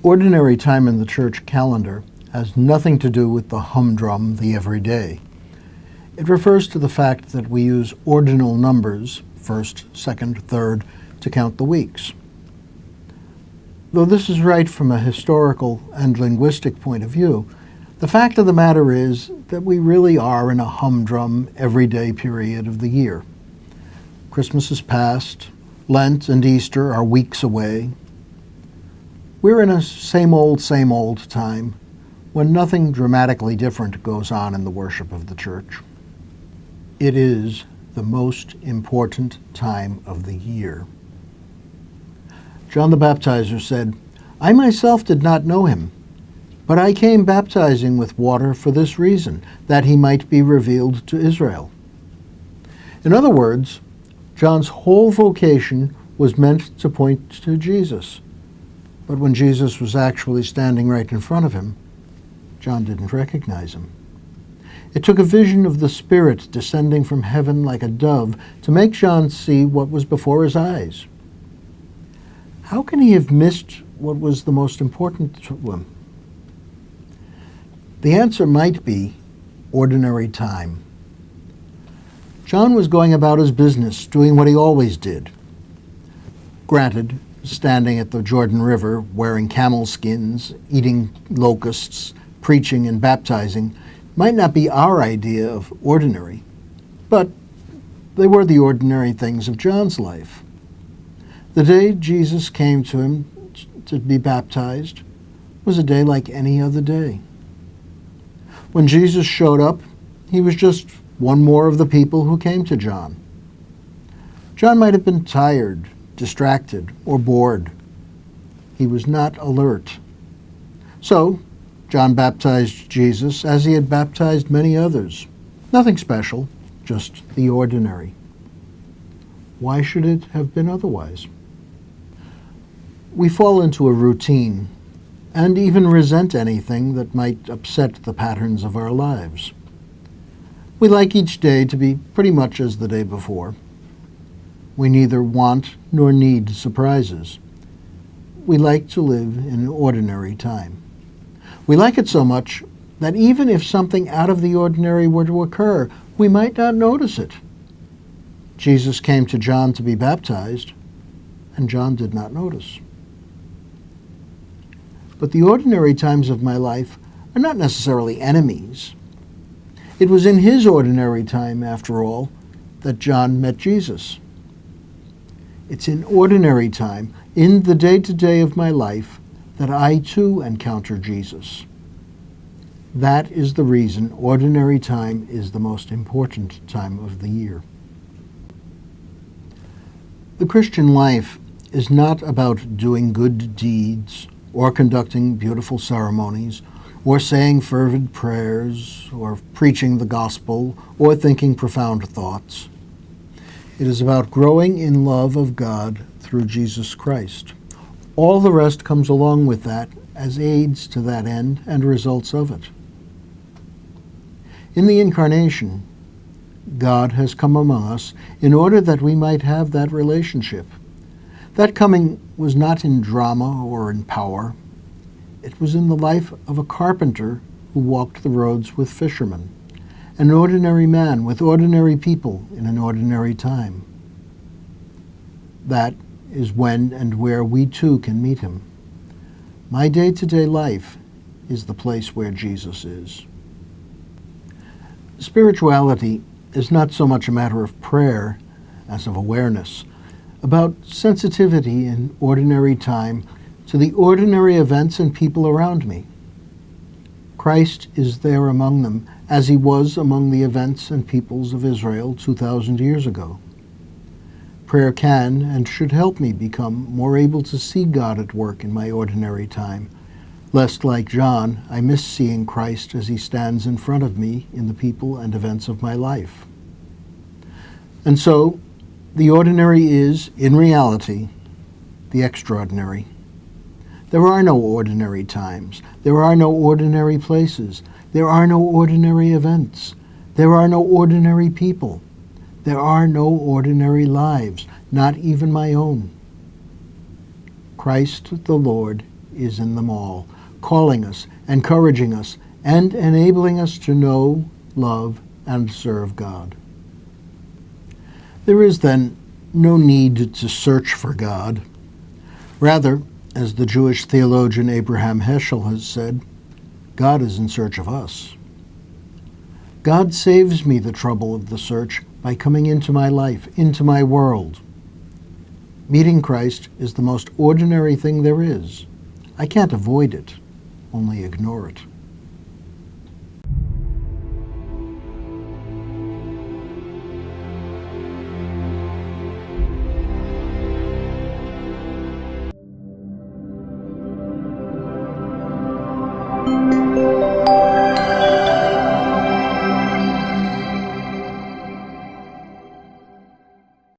Ordinary time in the church calendar has nothing to do with the humdrum, the everyday. It refers to the fact that we use ordinal numbers, first, second, third, to count the weeks. Though this is right from a historical and linguistic point of view, the fact of the matter is that we really are in a humdrum, everyday period of the year. Christmas is past, Lent and Easter are weeks away. We're in a same old time when nothing dramatically different goes on in the worship of the church. It is the most important time of the year. John the Baptizer said, "I myself did not know him, but I came baptizing with water for this reason, that he might be revealed to Israel." In other words, John's whole vocation was meant to point to Jesus. But when Jesus was actually standing right in front of him, John didn't recognize him. It took a vision of the Spirit descending from heaven like a dove to make John see what was before his eyes. How can he have missed what was the most important to him? The answer might be ordinary time. John was going about his business, doing what he always did. Granted, standing at the Jordan River, wearing camel skins, eating locusts, preaching and baptizing, might not be our idea of ordinary, but they were the ordinary things of John's life. The day Jesus came to him to be baptized was a day like any other day. When Jesus showed up, he was just one more of the people who came to John. John might have been tired, distracted, or bored. He was not alert. So, John baptized Jesus as he had baptized many others. Nothing special, just the ordinary. Why should it have been otherwise? We fall into a routine and even resent anything that might upset the patterns of our lives. We like each day to be pretty much as the day before. We neither want nor need surprises. We like to live in ordinary time. We like it so much that even if something out of the ordinary were to occur, we might not notice it. Jesus came to John to be baptized, and John did not notice. But the ordinary times of my life are not necessarily enemies. It was in his ordinary time, after all, that John met Jesus. It's in ordinary time, in the day-to-day of my life, that I too encounter Jesus. That is the reason ordinary time is the most important time of the year. The Christian life is not about doing good deeds, or conducting beautiful ceremonies, or saying fervent prayers, or preaching the gospel, or thinking profound thoughts. It is about growing in love of God through Jesus Christ. All the rest comes along with that as aids to that end and results of it. In the Incarnation, God has come among us in order that we might have that relationship. That coming was not in drama or in power. It was in the life of a carpenter who walked the roads with fishermen, an ordinary man with ordinary people in an ordinary time. That is when and where we too can meet him. My day-to-day life is the place where Jesus is. Spirituality is not so much a matter of prayer as of awareness, about sensitivity in ordinary time to the ordinary events and people around me. Christ is there among them as he was among the events and peoples of Israel 2,000 years ago. Prayer can and should help me become more able to see God at work in my ordinary time, lest, like John, I miss seeing Christ as he stands in front of me in the people and events of my life. And so, the ordinary is, in reality, the extraordinary. There are no ordinary times. There are no ordinary places. There are no ordinary events. There are no ordinary people. There are no ordinary lives, not even my own. Christ the Lord is in them all, calling us, encouraging us, and enabling us to know, love, and serve God. There is then no need to search for God. Rather, as the Jewish theologian Abraham Heschel has said, God is in search of us. God saves me the trouble of the search by coming into my life, into my world. Meeting Christ is the most ordinary thing there is. I can't avoid it, only ignore it.